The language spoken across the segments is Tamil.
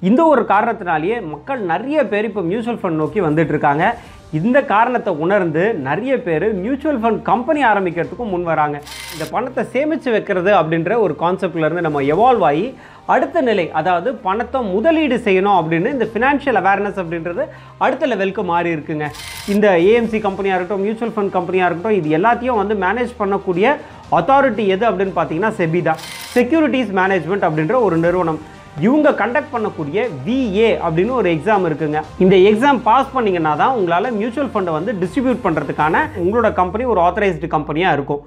இந்த ஒரு காரணத்தினாலேயே மக்கள் நிறைய பேர் இப்போ மியூச்சுவல் ஃபண்ட் நோக்கி வந்துட்டு இருக்காங்க. இந்த காரணத்தை உணர்ந்து நிறைய பேர் மியூச்சுவல் ஃபண்ட் கம்பெனி ஆரம்பிக்கிறதுக்கும் முன் வராங்க. இந்த பணத்தை சேமித்து வைக்கிறது அப்படின்ற ஒரு கான்செப்ட்லேருந்து நம்ம எவால்வ் ஆகி அடுத்த நிலை, அதாவது பணத்தை முதலீடு செய்யணும் அப்படின்னு இந்த ஃபினான்ஷியல் அவேர்னஸ் அப்படின்றது அடுத்த லெவலுக்கு மாறி இருக்குங்க. இந்த ஏஎம்சி கம்பெனியாக இருக்கட்டும், மியூச்சுவல் ஃபண்ட் கம்பெனியாக இருக்கட்டும், இது எல்லாத்தையும் வந்து மேனேஜ் பண்ணக்கூடிய அத்தாரிட்டி எது அப்படின்னு பார்த்தீங்கன்னா செபி தான். செக்யூரிட்டிஸ் மேனேஜ்மெண்ட் அப்படின்ற ஒரு நிறுவனம். இவங்க கண்டக்ட் பண்ணக்கூடிய VA அப்படின்னு ஒரு எக்ஸாம் இருக்குங்க. இந்த எக்ஸாம் பாஸ் பண்ணிங்கன்னா தான் உங்களால் மியூச்சுவல் ஃபண்டை வந்து டிஸ்ட்ரிபியூட் பண்ணுறதுக்கான உங்களோட கம்பெனி ஒரு ஆத்தரைஸ்டு கம்பெனியாக இருக்கும்.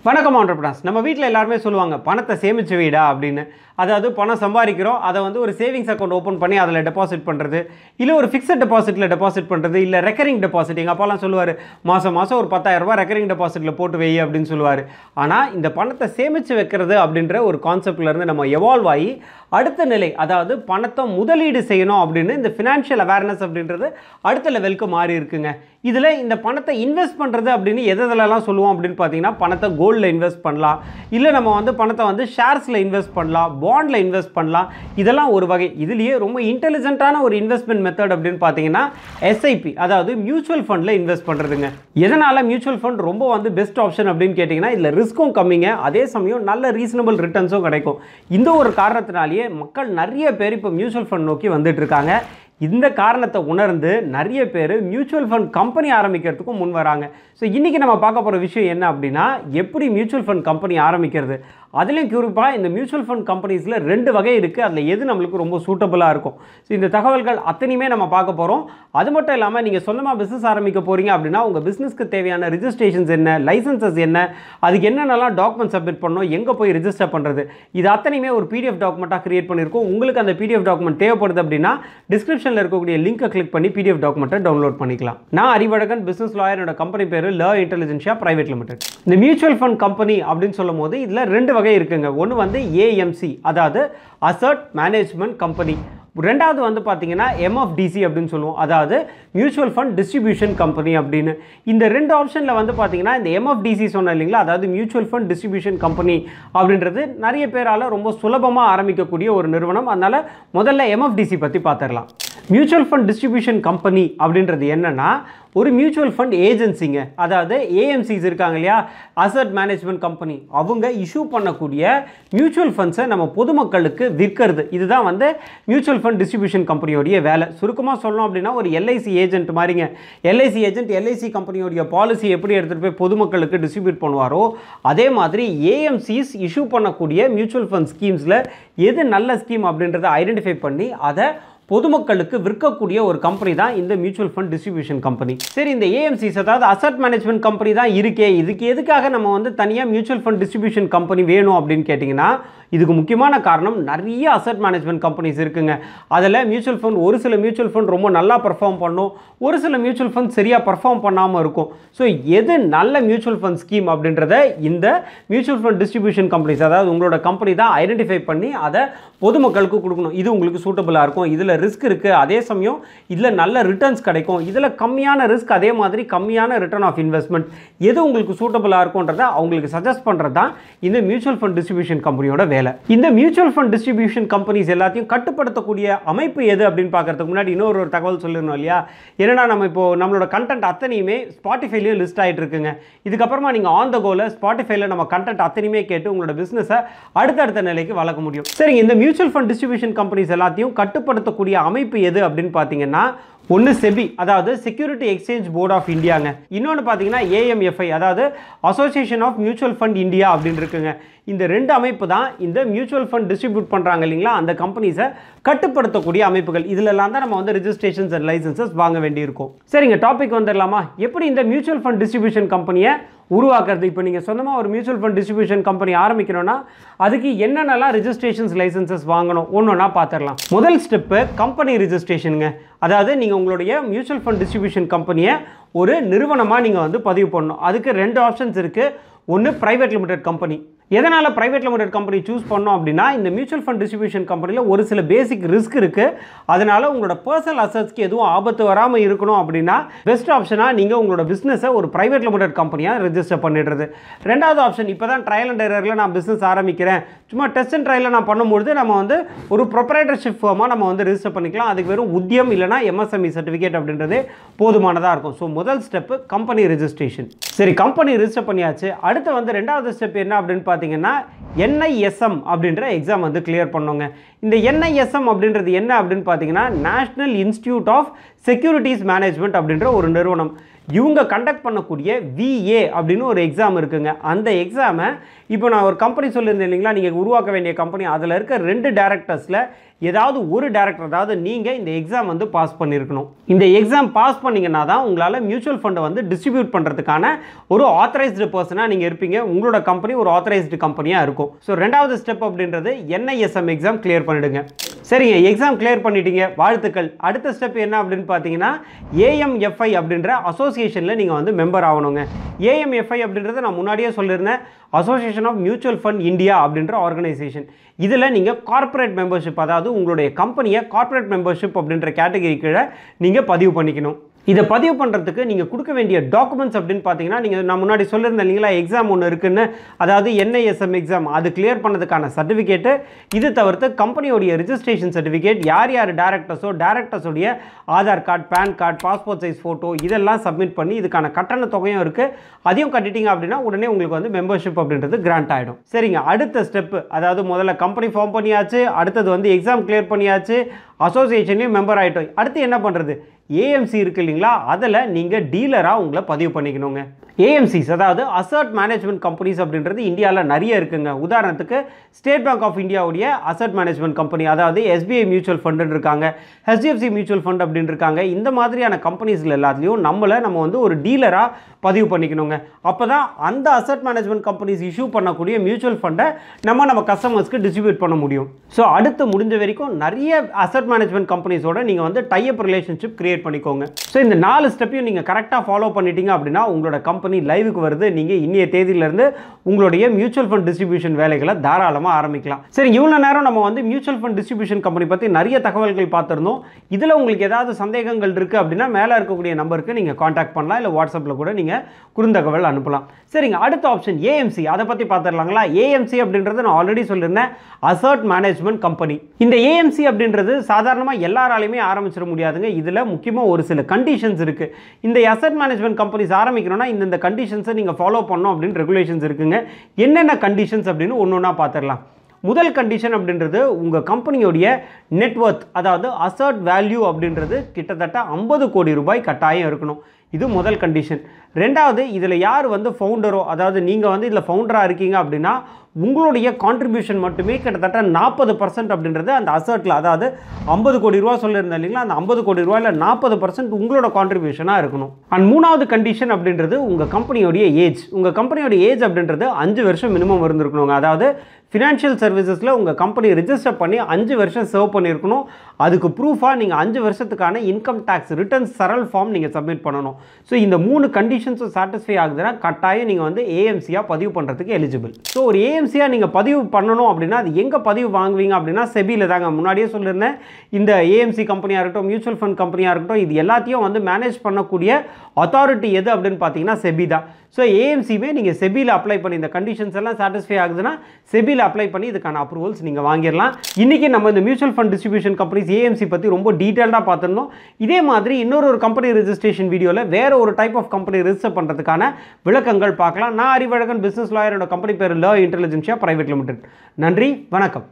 வணக்கம் ஆண்டர்பிரனர்ஸ். நம்ம வீட்டில் எல்லாருமே சொல்லுவாங்க பணத்தை சேமிச்சு வைடா அப்படின்னு. அதாவது பணம் சம்பாதிக்கிறோம், அதை வந்து ஒரு சேவிங்ஸ் அக்கௌண்ட் ஓப்பன் பண்ணி அதில் டெபாசிட் பண்ணுறது, இல்லை ஒரு ஃபிக்ஸட் டெபாசிட்டில் டெபாசிட் பண்ணுறது, இல்லை ரெக்கரிங் டெபாசிட். எங்கள் அப்பாலாம் சொல்லுவார், மாதம் ஒரு 10,000 ரூபாய் ரெக்கரிங் டெபாசிட்டில் போட்டு வை அப்படின்னு சொல்லுவார். ஆனால் இந்த பணத்தை சேமித்து வைக்கிறது அப்படின்ற ஒரு கான்செப்ட்லேருந்து நம்ம எவால்வ் ஆகி அடுத்த நிலை, அதாவது பணத்தை முதலீடு செய்யணும் அப்படின்னு இந்த ஃபினான்ஷியல் அவேர்னஸ் அப்படின்றது அடுத்த லெவலுக்கு மாறி இருக்குங்க. இதில் இந்த பணத்தை இன்வெஸ்ட் பண்ணுறது அப்படின்னு எதெல்லாம் சொல்லுவோம் அப்படின்னு பார்த்தீங்கன்னா, பணத்தை கோல்டில் இன்வெஸ்ட் பண்ணலாம், இல்லை நம்ம வந்து பணத்தை வந்து ஷேர்ஸில் இன்வெஸ்ட் பண்ணலாம், பாண்டில் இன்வெஸ்ட் பண்ணலாம். இதெல்லாம் ஒரு வகை. இதுலேயே ரொம்ப இன்டெலிஜென்ட்டான ஒரு இன்வெஸ்ட்மெண்ட் மெத்தட் அப்படின்னு பார்த்தீங்கன்னா SIP, அதாவது மியூச்சுவல் ஃபண்டில் இன்வெஸ்ட் பண்ணுறதுங்க. எதனால் மியூச்சுவல் ஃபண்ட் ரொம்ப வந்து பெஸ்ட் ஆப்ஷன் அப்படின்னு கேட்டிங்கன்னா, இதில் ரிஸ்க்கும் கம்மிங்க, அதே சமயம் நல்ல ரீசனபிள் ரிட்டர்ன்ஸும் கிடைக்கும். இந்த ஒரு காரணத்தினாலேயே மக்கள் நிறைய பேர் இப்போ மியூச்சுவல் ஃபண்ட் நோக்கி வந்துட்டு இருக்காங்க. இந்த காரணத்தை உணர்ந்து நிறைய பேர் மியூச்சுவல் ஃபண்ட் கம்பெனி ஆரம்பிக்கிறதுக்கும் முன் வராங்க. ஸோ இன்றைக்கி நம்ம பார்க்க போகிற விஷயம் என்ன அப்படின்னா, எப்படி மியூச்சுவல் ஃபண்ட் கம்பெனி ஆரம்பிக்கிறது. அதுலேயும் குறிப்பாக இந்த மியூச்சுவல் ஃபண்ட் கம்பெனிஸில் 2 வகை இருக்குது. அதில் எது நம்மளுக்கு ரொம்ப சூட்டபுளாக இருக்கும். ஸோ இந்த தகவல்கள் அத்தனையுமே நம்ம பார்க்க போகிறோம். அது மட்டும் இல்லாமல் நீங்கள் சொந்தமாக பிஸ்னஸ் ஆரம்பிக்க போகிறீங்க அப்படின்னா உங்கள் பிஸ்னஸ்க்கு தேவையான ரிஜிஸ்ட்ரேஷன்ஸ் என்ன, லைசன்சஸ் என்ன, அதுக்கு என்னென்னலாம் டாக்குமெண்ட் சப்மிட் பண்ணணும், எங்கே போய் ரிஜிஸ்டர் பண்ணுறது, இது அத்தனையுமே ஒரு PDF டாக்குமெண்ட்டாக கிரியேட் பண்ணியிருக்கோம். உங்களுக்கு அந்த PDF டாக்குமெண்ட் தேவைப்படுது அப்படின்னா டிஸ்கிரிப்ஷனில் இருக்கக்கூடிய லிங்கை கிளிக் பண்ணி PDF டாக்குமெண்ட்டை டவுன்லோட் பண்ணிக்கலாம். நான் அறிவழகன், பிஸ்னஸ் லாயர். என்னோட கம்பெனி பேர் லா இன்டெலிஜென்ஷியா பிரைவேட் லிமிடெட். இந்த மியூச்சுவல் ஃபண்ட் கம்பெனி அப்படின்னு சொல்லும் போது இதில் 2 வகை இருக்குங்க. ஒன்று வந்து AMC, அதாவது அசட் மேனேஜ்மெண்ட் கம்பெனி. ரெண்டாவது வந்து பார்த்தீங்கன்னா MFDC அப்படின்னு சொல்லுவோம், அதாவது மியூச்சுவல் ஃபண்ட் டிஸ்ட்ரிபியூஷன் கம்பெனி அப்படின்னு. இந்த 2 ஆப்ஷனில் வந்து பார்த்தீங்கன்னா இந்த MFDC சொன்ன இல்லைங்களா, அதாவது மியூச்சுவல் ஃபண்ட் டிஸ்ட்ரிபியூஷன் கம்பெனி அப்படின்றது நிறைய பேரால் ரொம்ப சுலபமாக ஆரம்பிக்கக்கூடிய ஒரு நிறுவனம். அதனால் முதல்ல MFDC பற்றி பார்த்துடலாம். மியூச்சுவல் ஃபண்ட் டிஸ்ட்ரிபியூஷன் கம்பெனி அப்படின்றது என்னென்னா, ஒரு மியூச்சுவல் ஃபண்ட் ஏஜென்சிங்க. அதாவது AMCs இருக்காங்க இல்லையா, அசட் மேனேஜ்மெண்ட் கம்பெனி, அவங்க இஷ்யூ பண்ணக்கூடிய மியூச்சுவல் ஃபண்ட்ஸை நம்ம பொதுமக்களுக்கு விற்கிறது. இதுதான் வந்து மியூச்சுவல் ஃபண்ட் டிஸ்ட்ரிபியூஷன் கம்பெனியோடைய வேலை. சுருக்கமாக சொல்லணும் அப்படின்னா ஒரு LIC ஏஜென்ட் மாதிரிங்க. LIC ஏஜென்ட் LIC கம்பெனியோடைய பாலிசி எப்படி எடுத்துகிட்டு போய் பொதுமக்களுக்கு டிஸ்ட்ரிபியூட் பண்ணுவாரோ, அதே மாதிரி AMCs இஷ்யூ பண்ணக்கூடிய மியூச்சுவல் ஃபண்ட் ஸ்கீம்ஸில் எது நல்ல ஸ்கீம் அப்படின்றத ஐடென்டிஃபை பண்ணி அதை பொதுமக்களுக்கு விற்கக்கூடிய ஒரு கம்பெனி தான் இந்த மியூச்சுவல் ஃபண்ட் டிஸ்ட்ரிபியூஷன் கம்பெனி. சரி, இந்த AMCs அதாவது அசட் மேனேஜ்மெண்ட் கம்பெனி தான் இருக்கே, இதுக்கு எதுக்காக நம்ம வந்து தனியாக மியூச்சுவல் ஃபண்ட் டிஸ்ட்ரிபியூஷன் கம்பெனி வேணும் அப்படின்னு கேட்டிங்கன்னா, இதுக்கு முக்கியமான காரணம் நிறைய அசட் மேனேஜ்மெண்ட் கம்பெனிஸ் இருக்குங்க. அதில் மியூச்சுவல் ஃபண்ட் ஒரு சில மியூச்சுவல் ஃபண்ட் ரொம்ப நல்லா பர்ஃபார்ம் பண்ணும், ஒரு சில மியூச்சுவல் ஃபண்ட் சரியாக பர்ஃபார்ம் பண்ணாமல் இருக்கும். ஸோ எது நல்ல மியூச்சுவல் ஃபண்ட் ஸ்கீம் அப்படின்றத இந்த மியூச்சுவல் ஃபண்ட் டிஸ்ட்ரிபியூஷன் கம்பெனிஸ், அதாவது உங்களோட கம்பெனி தான் ஐடென்டிஃபை பண்ணி அதை பொதுமக்களுக்கு கொடுக்கணும். இது உங்களுக்கு சூட்டபுளாக இருக்கும், இதில் ரிஸ்க் இருக்குது, அதே சமயம் இதில் நல்ல ரிட்டர்ன்ஸ் கிடைக்கும், இதில் கம்மியான ரிஸ்க், அதே மாதிரி கம்மியான ரிட்டர்ன் ஆஃப் இன்வெஸ்ட்மெண்ட், எது உங்களுக்கு சூட்டபுளாக இருக்கும்ன்றதை அவங்களுக்கு சஜஸ்ட் பண்ணுறது தான் இந்த மியூச்சுவல் ஃபண்ட் டிஸ்ட்ரிபியூஷன் கம்பெனியோட வேலை. இந்த மியூச்சுவல் ஃபண்ட் டிஸ்ட்ரிபியூஷன் கம்பெனிஸ் எல்லாத்தையும் கட்டுப்படுத்தக்கூடிய அமைப்பு எது அப்படின்னு பார்க்கறதுக்கு முன்னாடி இன்னொரு தகவல் சொல்லிடணும் இல்லையா. என்னன்னா, நம்ம இப்போ நம்மளோட கண்டென்ட் அத்தனையுமே ஸ்பாட்டிஃபைலையும் லிஸ்ட் ஆகிட்டு இருக்குங்க. இதுக்கப்புறமா நீங்கள் ஆன் த கோல ஸ்பாட்டிஃபைல நம்ம கண்டென்ட் அத்தனையுமே கேட்டு உங்களோட பிஸ்னஸை அடுத்தடுத்த நிலைக்கு வளர்க்க முடியும். சரிங்க, இந்த மியூச்சுவல் ஃபண்ட் டிஸ்ட்ரிபியூஷன் கம்பெனிஸ் எல்லாத்தையும் கட்டுப்படுத்தக்கூடிய அமைப்பு எது அப்படின்னு பார்த்தீங்கன்னா, ஒன்று செபி, அதாவது செக்யூரிட்டி எக்ஸ்சேஞ்ச் போர்ட் ஆஃப் இந்தியாங்க. இன்னொன்று பார்த்தீங்கன்னா AMFI, அதாவது association of mutual fund India அப்படின்னு இருக்குங்க. இந்த 2 அமைப்பு தான் இந்த மியூச்சுவல் ஃபண்ட் டிஸ்ட்ரிபியூட் பண்ணுறாங்க இல்லைங்களா, அந்த கம்பெனிஸை கட்டுப்படுத்தக்கூடிய அமைப்புகள். இதிலெல்லாம் தான் நம்ம வந்து ரிஜிஸ்ட்ரேஷன்ஸ் அண்ட் லைசன்சஸ் வாங்க வேண்டியிருக்கும். சரிங்க, டாபிக் வந்துடலாமா. எப்படி இந்த மியூச்சுவல் ஃபண்ட் டிஸ்ட்ரிபியூஷன் கம்பெனியை உருவாக்குறது. இப்போ நீங்கள் சொந்தமாக ஒரு மியூச்சுவல் ஃபண்ட் டிஸ்ட்ரிபியூஷன் கம்பெனி ஆரம்பிக்கணும்னா அதுக்கு என்னென்னலாம் ரிஜிஸ்ட்ரேஷன்ஸ் லைசன்சஸ் வாங்கணும் ஒன்றா பார்த்துடலாம். முதல் ஸ்டெப்பு கம்பெனி ரிஜிஸ்ட்ரேஷனுங்க. அதாவது நீங்கள் உங்களுடைய மியூச்சுவல் ஃபண்ட் டிஸ்ட்ரிபியூஷன் கம்பெனியை ஒரு நிறுவனமாக நீங்கள் வந்து பதிவு பண்ணணும். அதுக்கு 2 ஆப்ஷன்ஸ் இருக்குது. ஒன்று பிரைவேட் லிமிடெட் கம்பெனி, எதனால் பிரைவேட் லிமிடெட் கம்பெனி சூஸ் பண்ணோம் அப்படின்னா, இந்த மியூச்சுவல் ஃபண்ட் டிஸ்ட்ரிபியூஷன் கம்பெனியில் ஒரு சில பேசிக் ரிஸ்க் இருக்குது. அதனால் உங்களோட பர்சனல் அசட்ஸ்க்கு எதுவும் ஆபத்து வராமல் இருக்கணும் அப்படின்னா பெஸ்ட் ஆப்ஷனாக நீங்கள் உங்களோட பிஸ்னஸை ஒரு பிரைவேட் லிமிடெட் கம்பெனியாக ரெஜிஸ்டர் பண்ணிடுறது. ரெண்டாவது ஆப்ஷன், இப்போ தான் ட்ரையல் அண்ட் எரரில் நான் பிஸ்னஸ் ஆரம்பிக்கிறேன், சும்மா டெஸ்ட் அண்ட் ட்ரையலில் நான் பண்ணும்பொழுது நம்ம வந்து ஒரு ப்ரொப்ரைட்டர்ஷிப் ஃபார்மாக நம்ம வந்து ரெஜிஸ்டர் பண்ணிக்கலாம். அதுக்கு வெறும் உத்தியம் இல்லைனா எம்எஸ்எம்இ சர்டிஃபிகேட் அப்படின்றதே போதுமானதாக இருக்கும். ஸோ முதல் ஸ்டெப்பு கம்பெனி ரெஜிஸ்ட்ரேஷன். சரி, கம்பெனி ரெஜிஸ்டர் பண்ணியாச்சு. அடுத்து வந்து ரெண்டாவது ஸ்டெப் என்ன அப்படின்னு பார்த்தீங்கன்னா, NISM அப்படின்ற எக்ஸாம் வந்து கிளியர் பண்ணுங்க. இந்த NISM அப்படின்றது என்ன அப்படின்னு பார்த்தீங்கன்னா, national institute of securities management அப்படின்ற ஒரு நிறுவனம். இவங்க கண்டக்ட் பண்ணக்கூடிய VA அப்படின்னு ஒரு எக்ஸாம் இருக்குங்க. அந்த எக்ஸாமை இப்போ நான் ஒரு கம்பெனி சொல்லியிருந்தேன் இல்லைங்களா, நீங்கள் உருவாக்க வேண்டிய கம்பெனி, அதில் இருக்க 2 டைரக்டர்ஸில் ஏதாவது ஒரு டைரக்டர், அதாவது நீங்கள் இந்த எக்ஸாம் வந்து பாஸ் பண்ணியிருக்கணும். இந்த எக்ஸாம் பாஸ் பண்ணிங்கன்னா தான் உங்களால் மியூச்சுவல் ஃபண்டை வந்து டிஸ்ட்ரிபியூட் பண்ணுறதுக்கான ஒரு ஆத்தரைஸ்டு பர்சனாக நீங்கள் இருப்பீங்க. உங்களோட கம்பெனி ஒரு ஆத்தரைஸ்டு கம்பெனியாக இருக்கும். ஸோ ரெண்டாவது ஸ்டெப் அப்படின்றது NISM எக்ஸாம் கிளியர் பண்ணிவிடுங்க. சரிங்க, எக்ஸாம் கிளியர் பண்ணிட்டீங்க, வாழ்த்துக்கள். அடுத்த ஸ்டெப் என்ன அப்படின்னு பார்த்தீங்கன்னா, AMFI அப்படின்ற அசோசியேஷனில் நீங்கள் வந்து மெம்பர் ஆகணுங்க. AMFI அப்படின்றது நான் முன்னாடியே சொல்லியிருந்தேன், association of mutual fund India அப்படின்ற ஆர்கனைசேஷன். இதில் நீங்கள் கார்ப்பரேட் மெம்பர்ஷிப், அதாவது உங்களுடைய கம்பெனியை கார்ப்பரேட் மெம்பர்ஷிப் அப்படின்ற கேட்டகரி கீழே நீங்கள் பதிவு பண்ணிக்கணும். இதை பதிவு பண்ணுறதுக்கு நீங்கள் கொடுக்க வேண்டிய டாக்குமெண்ட்ஸ் அப்படின்னு பார்த்தீங்கன்னா, நான் முன்னாடி சொல்லியிருந்தேன் இல்லைங்களா, எக்ஸாம் ஒன்று இருக்குன்னு, அதாவது NISM எக்ஸாம், அது கிளியர் பண்ணதுக்கான சர்டிஃபிகேட்டு, இது தவிர்த்து கம்பெனியோடைய ரிஜிஸ்ட்ரேஷன் சர்டிஃபிகேட், யார் யார் டேரக்டர்ஸோடைய Aadhaar card, PAN card, passport size photo, இதெல்லாம் சப்மிட் பண்ணி இதுக்கான கட்டண தொகையும் இருக்குது. அதையும் கட்டிட்டீங்க அப்படின்னா உடனே உங்களுக்கு வந்து மெம்பர்ஷிப் அப்படின்றது கிராண்ட் ஆகிடும். சரிங்க, அடுத்த ஸ்டெப்பு, அதாவது முதல்ல கம்பெனி ஃபார்ம் பண்ணியாச்சு, அடுத்தது வந்து எக்ஸாம் கிளியர் பண்ணியாச்சு, அசோசியேஷன்லேயும் மெம்பர் ஆகிட்டோம். அடுத்து என்ன பண்ணுறது? AMC இருக்குது இல்லைங்களா, அதில் நீங்கள் டீலராக உங்களை பதிவு பண்ணிக்கணுங்க. AMCs, அதாவது அசட் மேனேஜ்மெண்ட் கம்பெனிஸ் அப்படின்றது இந்தியாவில் நிறைய இருக்குங்க. உதாரணத்துக்கு ஸ்டேட் பேங்க் ஆஃப் இந்தியாவுடைய அசட் மேனேஜ்மெண்ட் கம்பெனி, அதாவது SBI மியூச்சுவல் ஃபண்டுன்னு இருக்காங்க, HDFC மியூச்சுவல் ஃபண்ட் அப்படின்னு இருக்காங்க. இந்த மாதிரியான கம்பெனிஸில் எல்லாத்துலேயும் நம்ம வந்து ஒரு டீலராக பதிவு பண்ணிக்கணுங்க. அப்போ தான் அந்த அசட் மேனேஜ்மெண்ட் கம்பெனிஸ் இஷ்யூ பண்ணக்கூடிய மியூச்சுவல் ஃபண்டை நம்ம கஸ்டமர்ஸ்க்கு டிஸ்ட்ரிபியூட் பண்ண முடியும். ஸோ அடுத்து முடிஞ்ச வரைக்கும் நிறைய அசட் மேனேஜ்மெண்ட் கம்பெனிஸோட நீங்கள் வந்து டைப் ரிலேஷன்ஷிப் கிரியேட் பண்ணிக்கோங்க. ஸோ இந்த 4 ஸ்டெப்பையும் நீங்கள் கரெக்டாக ஃபாலோ பண்ணிட்டீங்க அப்படின்னா உங்களோட கம்பெனி லைவுக்கு வருது. நீங்கள் இன்னைய தேதியிலிருந்து உங்களுடைய மியூச்சுவல் ஃபண்ட் டிஸ்ட்ரிபியூஷன் வேலைகளை தாராளமாக ஆரம்பிக்கலாம். சரி, இவ்வளோ நேரம் நம்ம வந்து மியூச்சுவல் ஃபண்ட் டிஸ்ட்ரிபியூஷன் கம்பெனி பற்றி நிறைய தகவல்கள் பார்த்துருந்தோம். இதில் உங்களுக்கு ஏதாவது சந்தேகங்கள் இருக்குது அப்படின்னா மேலே இருக்கக்கூடிய நம்பருக்கு நீங்கள் காண்டாக்ட் பண்ணலாம், இல்லை வாட்ஸ்அப்பில் கூட நீங்கள் குறுந்தகவல் அனுப்பலாம். சரிங்க, அடுத்த ஆப்ஷன் AMC, அதை பற்றி பார்த்துடலாங்களா. AMC அப்படின்றது நான் ஆல்ரெடி சொல்லியிருந்தேன், அசட் மேனேஜ்மெண்ட் கம்பெனி. இந்த AMC அப்படின்றது சாதாரணமாக எல்லாராலையுமே ஆரம்பிச்சிட முடியாதுங்க. இதில் முக்கியமாக ஒரு சில கண்டிஷன்ஸ் இருக்குது. இந்த அசட் மேனேஜ்மெண்ட் கம்பெனிஸ் ஆரம்பிக்கணும்னா இந்த கண்டிஷன்ஸை நீங்கள் ஃபாலோ பண்ணணும் அப்படின்னு ரெகுலேஷன்ஸ் இருக்குங்க. என்னென்ன கண்டிஷன்ஸ் அப்படின்னு ஒன்று ஒன்றா பார்த்துடலாம். முதல் கண்டிஷன் அப்படின்றது உங்கள் கம்பெனியோடைய நெட்வொர்த், அதாவது அசட் வேல்யூ அப்படின்றது கிட்டத்தட்ட 50 கோடி ரூபாய் கட்டாயம் இருக்கணும். இது முதல் கண்டிஷன். ரெண்டாவது, இதில் யார் வந்து ஃபவுண்டரோ, அதாவது நீங்கள் வந்து இதில் ஃபவுண்டராக இருக்கீங்க அப்படின்னா உங்களுடைய கான்ட்ரிபியூஷன் மட்டுமே கிட்டத்தட்ட 40% அப்படின்றது அந்த அசட்டில், அதாவது 50 கோடி ரூபா சொல்லியிருந்தேன் இல்லைங்களா, அந்த 50 கோடி ரூபாயில் 40% உங்களோட கான்ட்ரிபியூஷனாக இருக்கணும். அண்ட் மூணாவது கண்டிஷன் அப்படின்றது உங்கள் கம்பெனியோடைய ஏஜ். உங்கள் கம்பெனியோட ஏஜ் அப்படின்றது 5 வருஷம் மினிமம் இருந்திருக்கணுங்க. அதாவது ஃபினான்ஷியல் சர்வீசஸில் உங்கள் கம்பெனி ரிஜிஸ்டர் பண்ணி 5 வருஷம் சர்வ் பண்ணியிருக்கணும். அதுக்கு ப்ரூஃபாக நீங்கள் 5 வருஷத்துக்கான இன்கம் டேக்ஸ் ரிட்டர்ன்ஸ் சரல் ஃபார்ம் நீங்கள் சப்மிட் பண்ணணும். ஸோ இந்த 3 கண்டிஷன்ஸும் சாட்டிஸ்ஃபை ஆகுதுன்னா கட்டாயம் நீங்கள் வந்து AMCயாக பதிவு பண்ணுறதுக்கு எலிஜிபிள். ஸோ ஒரு AMCயாக நீங்கள் பதிவு பண்ணணும் அப்படின்னா அது எங்கே பதிவு வாங்குவீங்க அப்படின்னா செபியில் தாங்க. முன்னாடியே சொல்லியிருந்தேன், இந்த AMC கம்பெனியாக இருக்கட்டும், மியூச்சுவல் ஃபண்ட் கம்பெனியாக இருக்கட்டும், இது எல்லாத்தையும் வந்து மேனேஜ் பண்ணக்கூடிய அத்தாரிட்டி எது அப்படின்னு பார்த்தீங்கன்னா செபி தான். ஸோ AMCமே நீங்கள் செபியில் அப்ளை பண்ணி இந்த கண்டிஷன்ஸ் எல்லாம் சாட்டிஸ்ஃபை ஆகுதுன்னா செபியில் அப்ளை பண்ணி இதுக்கான அப்ரூவல்ஸ் நீங்கள் வாங்கிடலாம். இன்றைக்கி நம்ம இந்த mutual fund distribution companies AMC பற்றி ரொம்ப டீட்டெயில்டாக பார்த்துருந்தோம். இதே மாதிரி இன்னொரு கம்பெனி ரெஜிஸ்ட்ரேஷன் வீடியோவில் வேறு ஒரு டைப் ஆஃப் கம்பெனி ரெஜிஸ்டர் பண்ணுறதுக்கான விளக்கங்கள் பார்க்கலாம். நான் அறிவழகன், பிஸ்னஸ் லாயரோட கம்பெனி பேர் ல இன்டெலிஜென்ஷியா பிரைவேட் லிமிடெட். நன்றி, வணக்கம்.